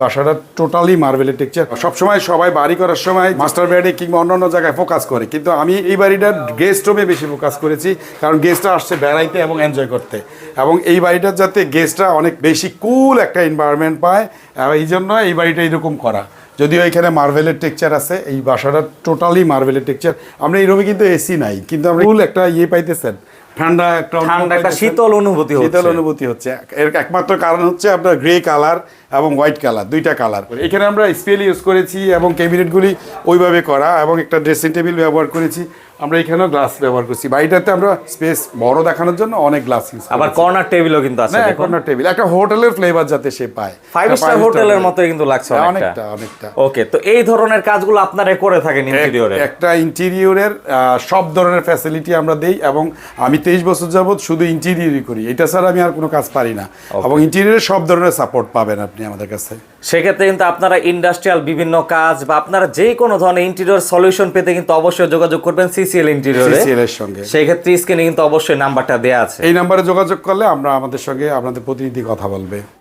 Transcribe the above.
বাসাটা টোটালি মার্বেলের টেক্সচার। সবসময় সবাই বাড়ি করার সময় মাস্টার বেডে কিংবা অন্যান্য জায়গায় ফোকাস করে, কিন্তু আমি এই বাড়িটার গেস্ট রুমে বেশি ফোকাস করেছি, কারণ গেস্টরা আসছে বেড়াইতে এবং এনজয় করতে, এবং এই বাড়িটার যাতে গেস্টরা অনেক বেশি কুল একটা এনভায়রনমেন্ট পায়, এই জন্য এই বাড়িটা এরকম করা। যদিও এখানে মার্বেলের টেক্সচার আছে, এই বাসাটা টোটালি মার্বেলের টেক্সচার। আমরা এই রুমে কিন্তু এসি নাই, কিন্তু আমরা কুল একটা পাইতেছেন, ঠান্ডা একটা শীতল অনুভূতি হচ্ছে। এর একমাত্র কারণ হচ্ছে আপনার গ্রে কালার এবং হোয়াইট কালার, দুইটা কালার। এখানে আমরা স্পেল ইউজ করেছি এবং ক্যাবিনেটগুলি ওইভাবে করা, এবং একটা ড্রেসিং টেবিল ব্যবহার করেছি। আমরা এখানেও গ্লাস ব্যবহার করছি। বাড়িটাতে আমরা স্পেস বড় দেখানোর জন্য অনেক গ্লাস ইউজ করি। আবার কর্নার টেবিলও কিন্তু আছে, কর্নার টেবিল একটা হোটেলের ফ্লেভার যাতে সে পায়, 5 স্টার হোটেলের মতো কিন্তু লাগছে অনেকটা। ওকে, তো এই ধরনের কাজগুলো আপনারা করে থাকেন ইন্টেরিয়রে? একটা ইন্টেরিয়রের সব ধরনের ফ্যাসিলিটি আমরা দেই, এবং আমি 23 বছর যাবত শুধু ইন্টেরিয়রই করি, এটা ছাড়া আমি আর কোনো কাজ পারি না। এবং ইন্টেরিয়রের সব ধরনের সাপোর্ট পাবেন আপনি আমাদের কাছে। সেক্ষেত্রে কিন্তু আপনারা ইন্ডাস্ট্রিয়াল বিভিন্ন কাজ বা আপনারা যে কোনো ধরনের ইন্টেরিয়র সলিউশন পেতে কিন্তু অবশ্যই যোগাযোগ করবেন সিসিএল ইন্টেরিয়রে, সিসিএল এর সঙ্গে। সেই ক্ষেত্রে স্ক্রিনে কিন্তু অবশ্যই নাম্বারটা দেয়া আছে, এই নাম্বারে যোগাযোগ করলে আমরা আমাদের সঙ্গে আপনাদের প্রতিনিধি কথা বলবে।